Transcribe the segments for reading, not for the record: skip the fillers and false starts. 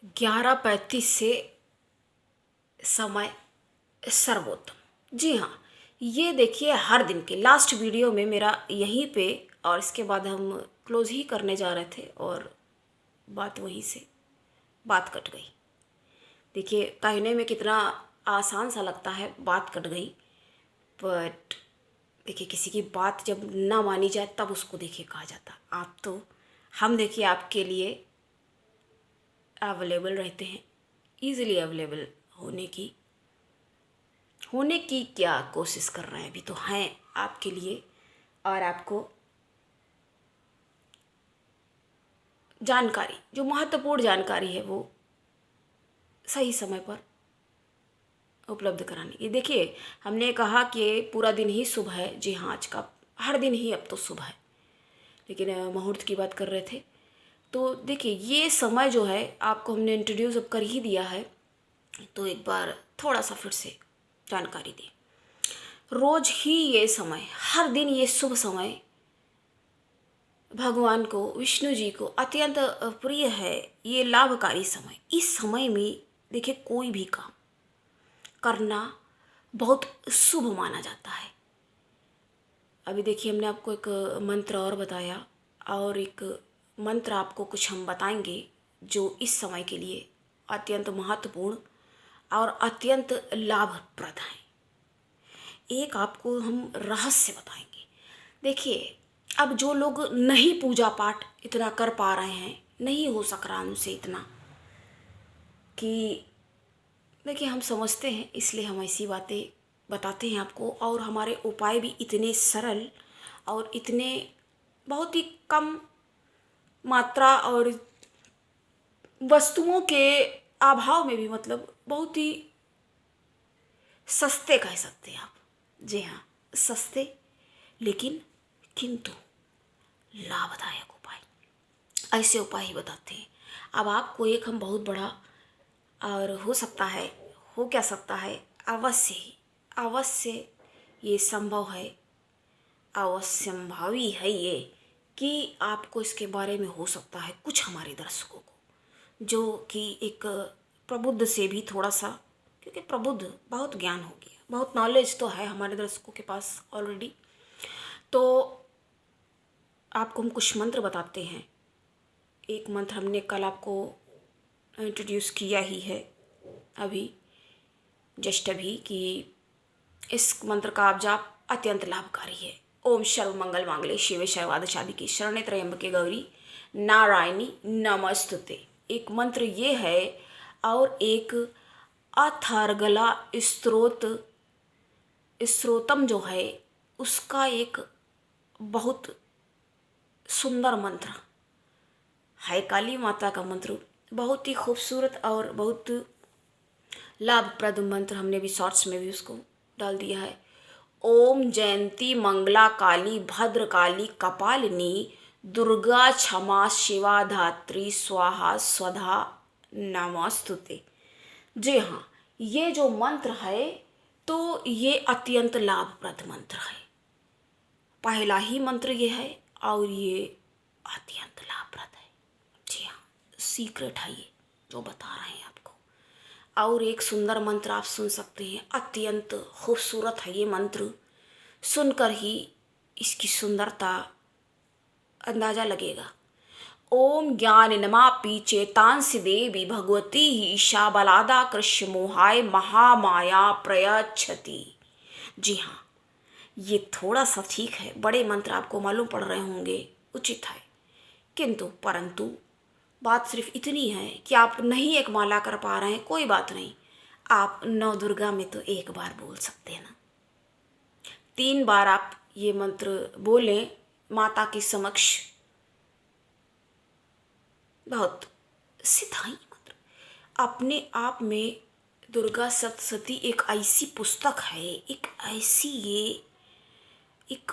11:35 से समय सर्वोत्तम। जी हाँ, ये देखिए हर दिन के लास्ट वीडियो में मेरा यहीं पे, और इसके बाद हम क्लोज ही करने जा रहे थे और बात वहीं से बात कट गई। देखिए कहने में कितना आसान सा लगता है, बात कट गई, बट देखिए किसी की बात जब ना मानी जाए तब उसको देखिए कहा जाता। आप तो हम देखिए आपके लिए अवेलेबल रहते हैं, इजीली अवेलेबल होने की क्या कोशिश कर रहे हैं, अभी तो हैं आपके लिए, और आपको जानकारी, जो महत्वपूर्ण जानकारी है वो सही समय पर उपलब्ध करानी। ये देखिए हमने कहा कि पूरा दिन ही शुभ है। जी हाँ, आज का हर दिन ही अब तो शुभ है, लेकिन मुहूर्त की बात कर रहे थे। तो देखिए ये समय जो है आपको हमने इंट्रोड्यूस अब कर ही दिया है, तो एक बार थोड़ा सा फिर से जानकारी दी। रोज ही ये समय, हर दिन ये शुभ समय भगवान को, विष्णु जी को अत्यंत प्रिय है। ये लाभकारी समय, इस समय में देखिए कोई भी काम करना बहुत शुभ माना जाता है। अभी देखिए हमने आपको एक मंत्र और बताया, और एक मंत्र आपको कुछ हम बताएंगे जो इस समय के लिए अत्यंत महत्वपूर्ण और अत्यंत लाभप्रद है। एक आपको हम रहस्य बताएंगे। देखिए अब जो लोग नहीं पूजा पाठ इतना कर पा रहे हैं, नहीं हो सक रहा उनसे इतना, कि देखिए हम समझते हैं, इसलिए हम ऐसी बातें बताते हैं आपको। और हमारे उपाय भी इतने सरल और इतने बहुत ही कम मात्रा और वस्तुओं के अभाव में भी, मतलब बहुत ही सस्ते कह सकते हैं आप। जी हाँ, सस्ते लेकिन किंतु लाभदायक उपाय, ऐसे उपाय ही बताते हैं। अब आपको एक हम बहुत बड़ा, और हो सकता है, हो क्या सकता है, अवश्य ही अवश्य ये संभव है, अवश्यंभावी है ये, कि आपको इसके बारे में हो सकता है कुछ हमारे दर्शकों को, जो कि एक प्रबुद्ध से भी थोड़ा सा, क्योंकि प्रबुद्ध बहुत ज्ञान हो गया, बहुत नॉलेज तो है हमारे दर्शकों के पास ऑलरेडी। तो आपको हम कुछ मंत्र बताते हैं। एक मंत्र हमने कल आपको इंट्रोड्यूस किया ही है अभी, जस्ट अभी, कि इस मंत्र का आप जाप अत्यंत लाभकारी है। ओम सर्व मंगल मांगल्ये शिवे सर्वार्थ साधिके शरण्ये त्र्यंबके गौरी नारायणी नमस्तुते। एक मंत्र ये है, और एक अथर्गला स्त्रोतम जो है उसका एक बहुत सुंदर मंत्र है, काली माता का मंत्र, बहुत ही खूबसूरत और बहुत लाभप्रद मंत्र। हमने भी शॉर्ट्स में भी उसको डाल दिया है। ओम जयंती मंगला काली भद्र काली कपालिनी दुर्गा क्षमा शिवा धात्री स्वाहा स्वधा नमस्तुते। जी हाँ, ये जो मंत्र है तो ये अत्यंत लाभप्रद मंत्र है। पहला ही मंत्र ये है और ये अत्यंत लाभप्रद है। जी हाँ, सीक्रेट है ये जो बता रहे हैं आपको। और एक सुंदर मंत्र आप सुन सकते हैं, अत्यंत खूबसूरत है ये मंत्र, सुनकर ही इसकी सुंदरता अंदाजा लगेगा। ओम ज्ञानिनमापि चेतांसि देवी भगवती ही शाबलादा कृष्ण मोहाय महामाया प्रयच्छति। जी हाँ, ये थोड़ा सा ठीक है, बड़े मंत्र आपको मालूम पड़ रहे होंगे, उचित है, किंतु परंतु बात सिर्फ इतनी है कि आप नहीं एक माला कर पा रहे हैं, कोई बात नहीं, आप नौ दुर्गा में तो एक बार बोल सकते हैं ना। 3 बार आप ये मंत्र बोलें माता के समक्ष, बहुत सिद्धाई मंत्र। अपने आप में दुर्गा सप्तशती एक ऐसी पुस्तक है, एक ऐसी ये एक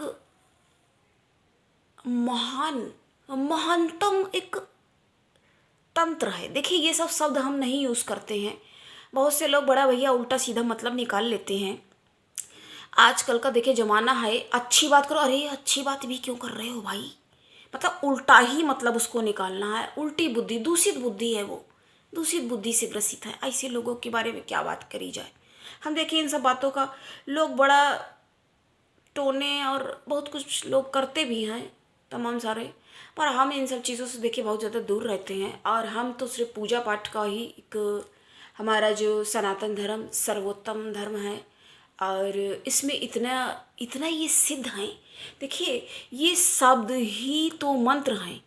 महानतम एक तंत्र है। देखिए ये सब शब्द हम नहीं यूज़ करते हैं, बहुत से लोग बड़ा भैया उल्टा सीधा मतलब निकाल लेते हैं। आजकल का देखिए ज़माना है, अच्छी बात करो, अरे अच्छी बात भी क्यों कर रहे हो भाई, मतलब उल्टा ही मतलब उसको निकालना है, उल्टी बुद्धि, दूषित बुद्धि है वो। दूषित बुद्धि से ग्रसित हैं। ऐसे लोगों के बारे में क्या बात करी जाए। हम देखिए इन सब बातों का लोग बड़ा टोने और बहुत कुछ लोग करते भी हैं तमाम सारे, पर हम इन सब चीज़ों से देखिए बहुत ज़्यादा दूर रहते हैं। और हम तो सिर्फ पूजा पाठ का ही एक, हमारा जो सनातन धर्म सर्वोत्तम धर्म है और इसमें इतना इतना ये सिद्ध हैं। देखिए ये शब्द ही तो मंत्र हैं।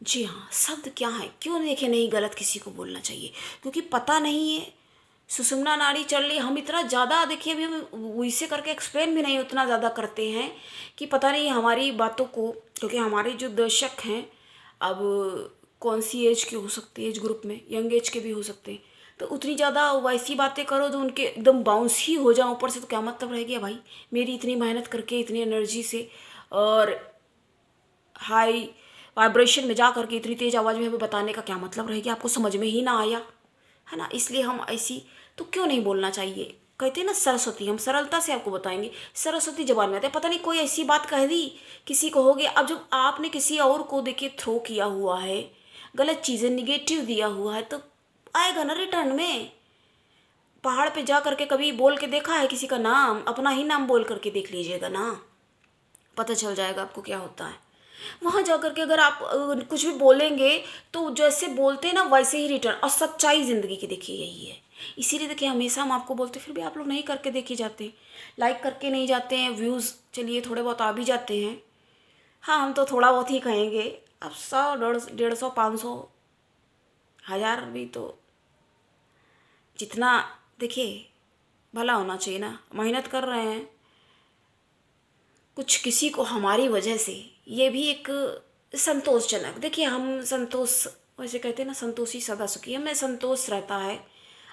जी हाँ, शब्द क्या है, क्यों देखे नहीं गलत किसी को बोलना चाहिए, क्योंकि पता नहीं है सुषुम्ना नाड़ी चल रही। हम इतना ज़्यादा देखिए अभी हम वैसे करके एक्सप्लेन भी नहीं उतना ज़्यादा करते हैं कि पता नहीं हमारी बातों को, क्योंकि हमारे जो दर्शक हैं अब कौन सी एज के हो सकते हैं, एज ग्रुप में यंग एज के भी हो सकते हैं, तो उतनी ज़्यादा वैसी बातें करो जो उनके एकदम बाउंस ही हो जाए ऊपर से, तो क्या मतलब रह गया भाई। मेरी इतनी मेहनत करके इतनी एनर्जी से और हाई वाइब्रेशन में जा करके इतनी तेज आवाज़ में हमें बताने का क्या मतलब रहेगा, आपको समझ में ही ना आया है ना। इसलिए हम ऐसी तो क्यों नहीं बोलना चाहिए। कहते हैं ना सरस्वती, हम सरलता से आपको बताएंगे, सरस्वती जबान में आते हैं। पता नहीं कोई ऐसी बात कह दी किसी को हो गया। अब जब आपने किसी और को देखिए थ्रो किया हुआ है, गलत चीज़ें निगेटिव दिया हुआ है, तो आएगा ना रिटर्न में। पहाड़ पे जा करके कभी बोल के देखा है किसी का नाम, अपना ही नाम बोल करके देख लीजिएगा ना, पता चल जाएगा आपको क्या होता है। वहाँ जा करके अगर आप कुछ भी बोलेंगे तो जैसे बोलते हैं ना वैसे ही रिटर्न, और सच्चाई ज़िंदगी की देखिए यही है। इसीलिए देखिए हमेशा हम आपको बोलते, फिर भी आप लोग नहीं करके देखे जाते, लाइक करके नहीं जाते हैं। व्यूज़ चलिए थोड़े बहुत आ भी जाते हैं, हाँ हम तो थोड़ा बहुत ही कहेंगे। अब 100 150 500 1000 भी तो जितना देखिए भला होना चाहिए ना। मेहनत कर रहे हैं कुछ किसी को हमारी वजह से, ये भी एक संतोषजनक। देखिए हम संतोष, वैसे कहते हैं ना संतोषी सदा सुखी, हमें संतोष रहता है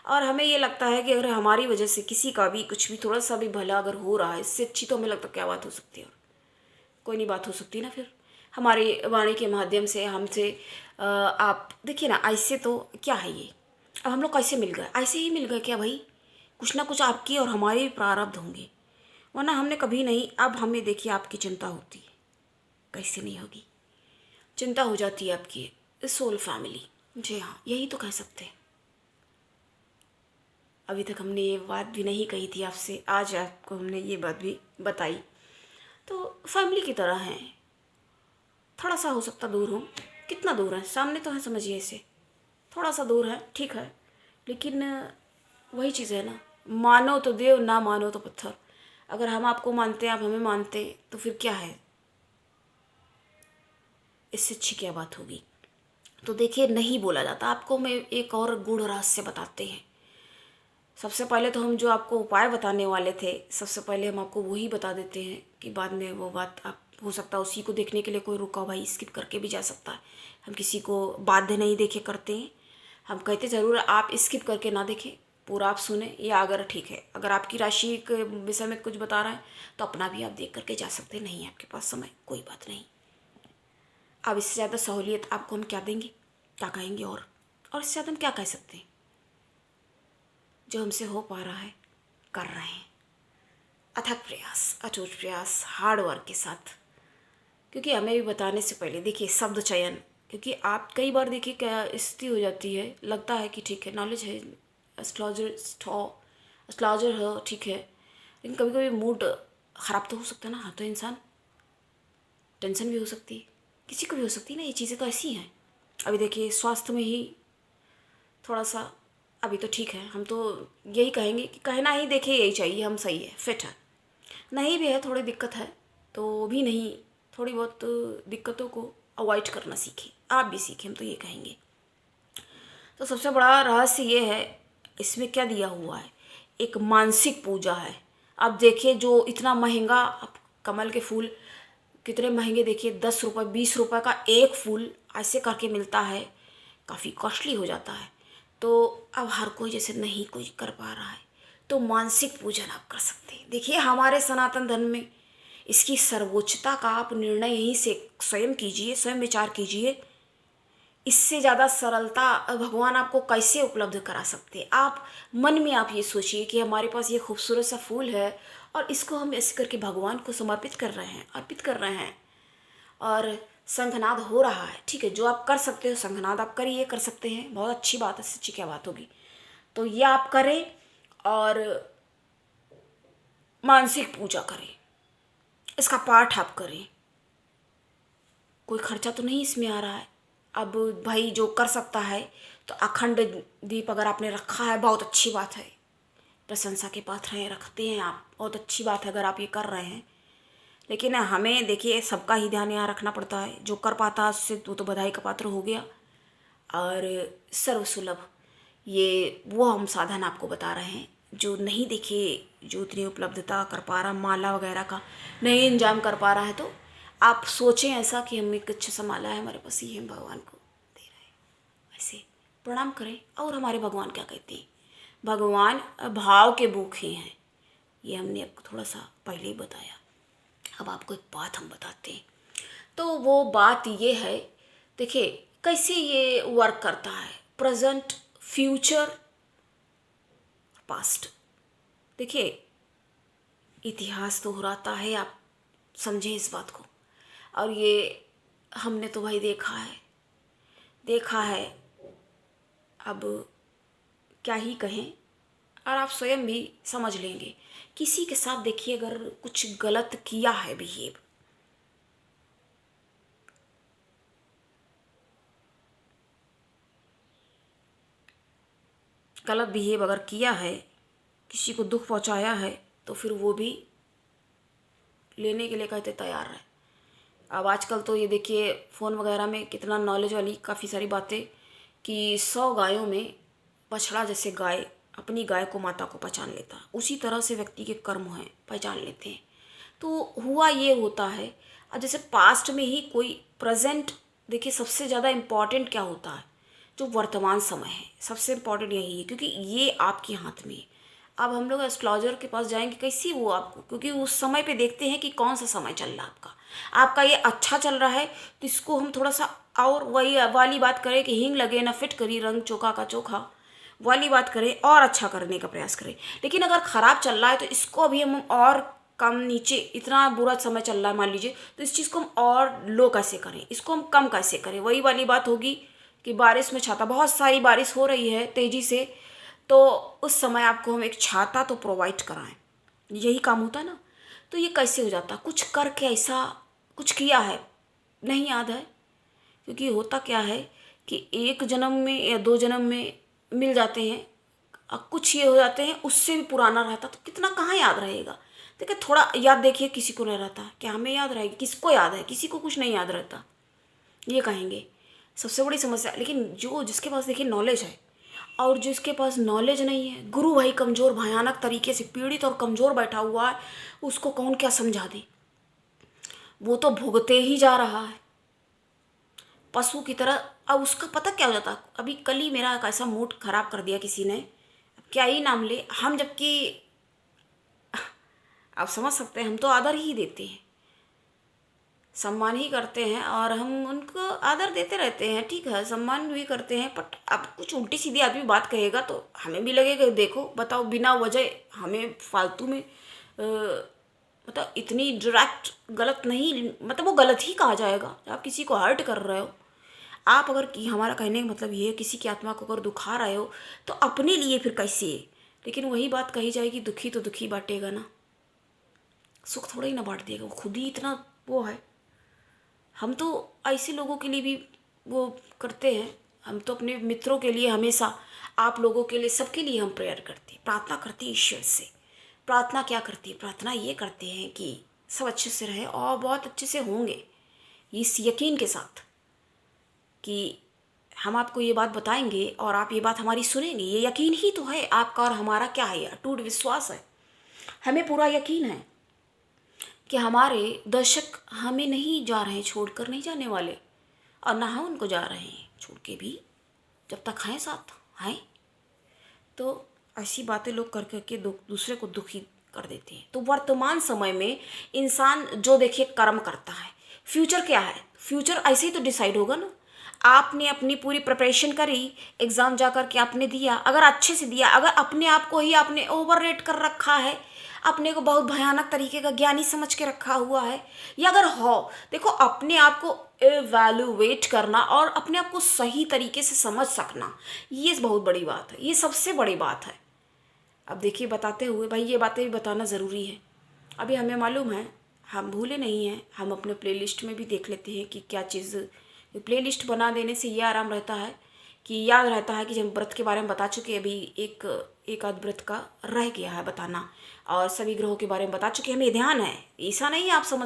और हमें ये लगता है कि अगर हमारी वजह से किसी का भी कुछ भी थोड़ा सा भी भला अगर हो रहा है, इससे अच्छी तो हमें लगता है क्या बात हो सकती है। और कोई नहीं बात हो सकती ना। फिर हमारी वाणी के माध्यम से हमसे आप देखिए ना, ऐसे तो क्या है ये। अब हम लोग कैसे मिल गए, ऐसे ही मिल गए क्या भाई। कुछ ना कुछ आपकी और हमारे भी प्रारब्ध होंगे, वरना हमने कभी नहीं। अब हमें देखिए आपकी चिंता होती है, कैसे नहीं होगी, चिंता हो जाती है आपकी सोल फैमिली। जी हाँ, यही तो कह सकते हैं। अभी तक हमने ये बात भी नहीं कही थी आपसे, आज आपको हमने ये बात भी बताई। तो फैमिली की तरह हैं, थोड़ा सा हो सकता दूर हो। कितना दूर है, सामने तो है समझिए, इसे थोड़ा सा दूर है ठीक है, लेकिन वही चीज़ है ना, मानो तो देव ना मानो तो पत्थर। अगर हम आपको मानते हैं, आप हमें मानते हैं, तो फिर क्या है, इससे अच्छी क्या बात होगी। तो देखिए नहीं बोला जाता। आपको मैं एक और गूढ़ रहस्य बताते हैं। सबसे पहले तो हम जो आपको उपाय बताने वाले थे, सबसे पहले हम आपको वही बता देते हैं कि बाद में वो बात आप हो सकता है उसी को देखने के लिए कोई रुका भाई स्किप करके भी जा सकता है। हम किसी को बाध्य नहीं देखे करते हैं। हम कहते ज़रूर आप स्किप करके ना देखें, पूरा आप सुने, या अगर ठीक है अगर आपकी राशि के विषय में कुछ बता रहा है तो अपना भी आप देख करके जा सकते हैं। नहीं है आपके पास समय, कोई बात नहीं। अब इससे ज़्यादा सहूलियत आपको हम क्या देंगे, क्या कहेंगे, और इससे ज़्यादा हम क्या कह सकते हैं। जो हमसे हो पा रहा है कर रहे हैं, अथक प्रयास, अटूट प्रयास, हार्ड वर्क के साथ। क्योंकि हमें भी बताने से पहले देखिए शब्द चयन, क्योंकि आप कई बार देखिए क्या स्थिति हो जाती है, लगता है कि ठीक है नॉलेज है, एस्ट्रोलॉजर है ठीक है, लेकिन कभी कभी मूड ख़राब तो हो सकता है ना। हाँ तो इंसान टेंशन भी हो सकती है, किसी को भी हो सकती है ना, ये चीज़ें तो ऐसी हैं। अभी देखिए स्वास्थ्य में ही थोड़ा सा, अभी तो ठीक है, हम तो यही कहेंगे कि कहना ही देखिए यही चाहिए, हम सही है फिट है। नहीं भी है थोड़ी दिक्कत है तो भी नहीं, थोड़ी बहुत दिक्कतों को अवॉइड करना सीखें, आप भी सीखें, हम तो ये कहेंगे। तो सबसे बड़ा रहस्य ये है, इसमें क्या दिया हुआ है, एक मानसिक पूजा है। अब देखिए जो इतना महंगा, अब कमल के फूल कितने महंगे, देखिए 10 रुपये 20 रुपये का एक फूल ऐसे करके मिलता है, काफ़ी कॉस्टली हो जाता है। तो अब हर कोई जैसे नहीं कोई कर पा रहा है, तो मानसिक पूजन आप कर सकते हैं। देखिए हमारे सनातन धर्म में इसकी सर्वोच्चता का आप निर्णय यहीं से स्वयं कीजिए, स्वयं विचार कीजिए। इससे ज़्यादा सरलता भगवान आपको कैसे उपलब्ध करा सकते हैं। आप मन में आप ये सोचिए कि हमारे पास ये खूबसूरत सा फूल है और इसको हम ऐसे करके भगवान को समर्पित कर रहे हैं, अर्पित कर रहे हैं, और शंखनाद हो रहा है, ठीक है, जो आप कर सकते हो शंखनाद आप करिए, कर सकते हैं, बहुत अच्छी बात है, सच्ची क्या बात होगी। तो ये आप करें और मानसिक पूजा करें, इसका पाठ आप करें। कोई खर्चा तो नहीं इसमें आ रहा है। अब भाई जो कर सकता है तो अखंड दीप अगर आपने रखा है बहुत अच्छी बात है, प्रशंसा के पात्र हैं, रखते हैं आप, बहुत अच्छी बात है अगर आप ये कर रहे हैं। लेकिन हमें देखिए सबका ही ध्यान यहाँ रखना पड़ता है, जो कर पाता है उससे वो तो बधाई का पात्र हो गया। और सर्वसुलभ ये वो हम साधन आपको बता रहे हैं, जो नहीं देखिए, जो इतनी उपलब्धता कर पा रहा, माला वगैरह का नहीं इंतजाम कर पा रहा है, तो आप सोचें ऐसा कि हम एक अच्छा सा माला है हमारे पास, ये हम भगवान को दे रहे हैं, ऐसे प्रणाम करें। और हमारे भगवान क्या कहते हैं, भगवान भाव के भूखे हैं, ये हमने आपको थोड़ा सा पहले ही बताया। अब आपको एक बात हम बताते हैं, तो वो बात ये है, देखिए कैसे ये वर्क करता है, प्रेजेंट, फ्यूचर, पास्ट। देखिए इतिहास दोहराता है, आप समझे इस बात को। और ये हमने तो भाई देखा है, अब क्या ही कहें, और आप स्वयं भी समझ लेंगे। किसी के साथ देखिए अगर कुछ गलत किया है, गलत बिहेव अगर किया है, किसी को दुख पहुंचाया है, तो फिर वो भी लेने के लिए कहते तैयार है। अब आजकल तो ये देखिए फ़ोन वगैरह में कितना नॉलेज वाली काफ़ी सारी बातें, कि 100 गायों में बछड़ा जैसे गाय अपनी गाय को माता को पहचान लेता, उसी तरह से व्यक्ति के कर्म हैं पहचान लेते हैं। तो हुआ ये होता है, अब जैसे पास्ट में ही कोई प्रेजेंट, देखिए सबसे ज़्यादा इम्पॉर्टेंट क्या होता है, जो वर्तमान समय है सबसे इम्पॉर्टेंट यही है, क्योंकि ये आपके हाथ में है। अब हम लोग एस्ट्रोलॉजर के पास जाएंगे कैसी वो आपको, क्योंकि उस समय पे देखते हैं कि कौन सा समय चल रहा है आपका ये अच्छा चल रहा है, तो इसको हम थोड़ा सा और वही वाली बात करें कि हींग लगे ना फिट करी, रंग चोखा का चोखा वाली बात करें और अच्छा करने का प्रयास करें। लेकिन अगर ख़राब चल रहा है तो इसको अभी हम और कम, नीचे इतना बुरा समय चल रहा है मान लीजिए, तो इस चीज़ को हम और लो कैसे करें, इसको हम कम कैसे करें, वही वाली बात होगी कि बारिश में छाता, बहुत सारी बारिश हो रही है तेज़ी से, तो उस समय आपको हम एक छाता तो प्रोवाइड कराएं, यही काम होता है ना। तो ये कैसे हो जाता, कुछ करके ऐसा कुछ किया है, नहीं याद है, क्योंकि होता क्या है कि एक जन्म में या 2 जन्म में मिल जाते हैं, अब कुछ ये हो जाते हैं उससे भी पुराना रहता, तो कितना कहाँ याद रहेगा। देखिए थोड़ा याद, देखिए किसी को नहीं रहता, क्या हमें याद रहेगी, किसको याद है, किसी को कुछ नहीं याद रहता, ये कहेंगे सबसे बड़ी समस्या। लेकिन जो जिसके पास देखिए नॉलेज है, और जिसके पास नॉलेज नहीं है, गुरु भाई कमज़ोर भयानक तरीके से पीड़ित और कमज़ोर बैठा हुआ है, उसको कौन क्या समझा दे, वो तो भुगते ही जा रहा है पशु की तरह। अब उसका पता क्या हो जाता, अभी कल ही मेरा ऐसा मूड खराब कर दिया किसी ने, क्या ही नाम ले हम, जबकि आप समझ सकते हैं हम तो आदर ही देते हैं, सम्मान ही करते हैं, और हम उनको आदर देते रहते हैं, ठीक है सम्मान भी करते हैं, बट अब कुछ उल्टी सीधी आदमी बात कहेगा तो हमें भी लगेगा, देखो बताओ बिना वजह हमें फालतू में मतलब इतनी डायरेक्ट गलत नहीं, मतलब वो गलत ही कहा जाएगा, आप किसी को हर्ट कर रहे हो। आप अगर कि हमारा कहने का मतलब ये है, किसी की आत्मा को अगर दुखा रहे हो तो अपने लिए फिर कैसे है। लेकिन वही बात कही जाएगी, दुखी तो दुखी बांटेगा ना, सुख थोड़ा ही ना बांट देगा, वो खुद ही इतना वो है। हम तो ऐसे लोगों के लिए भी वो करते हैं, हम तो अपने मित्रों के लिए हमेशा, आप लोगों के लिए, सबके लिए हम प्रेयर करते हैं, प्रार्थना करते हैं ईश्वर से। प्रार्थना क्या करती है, प्रार्थना ये करते हैं कि सब अच्छे से रहे और बहुत अच्छे से होंगे, इस यकीन के साथ कि हम आपको ये बात बताएंगे और आप ये बात हमारी सुनेंगे, ये यकीन ही तो है आपका और हमारा, क्या है, अटूट विश्वास है। हमें पूरा यकीन है कि हमारे दर्शक हमें नहीं जा रहे हैं, छोड़कर नहीं जाने वाले, और ना हम उनको जा रहे हैं छोड़ के भी, जब तक हैं साथ हैं। तो ऐसी बातें लोग कर करके दूसरे को दुखी कर देते हैं। तो वर्तमान समय में इंसान जो देखिए कर्म करता है, फ्यूचर क्या है, फ्यूचर ऐसे ही तो डिसाइड होगा ना। आपने अपनी पूरी प्रिपरेशन करी, एग्ज़ाम जा कर के आपने दिया, अगर अच्छे से दिया, अगर अपने आप को ही आपने ओवर रेट कर रखा है, अपने को बहुत भयानक तरीके का ज्ञानी समझ के रखा हुआ है, या अगर हो, देखो अपने आप को एवैल्यूएट करना और अपने आप को सही तरीके से समझ सकना, ये बहुत बड़ी बात है, ये सबसे बड़ी बात है। अब देखिए, बताते हुए भाई ये बातें भी बताना ज़रूरी है। अभी हमें मालूम है, हम भूले नहीं हैं, हम अपने प्लेलिस्ट में भी देख लेते हैं कि क्या चीज़। प्लेलिस्ट बना देने से ये आराम रहता है कि याद रहता है कि हम व्रत के बारे में बता चुके हैं, अभी एक आध व्रत का रह गया है बताना, और सभी ग्रहों के बारे में बता चुके हैं, हमें ध्यान है। ऐसा नहीं है आप समझ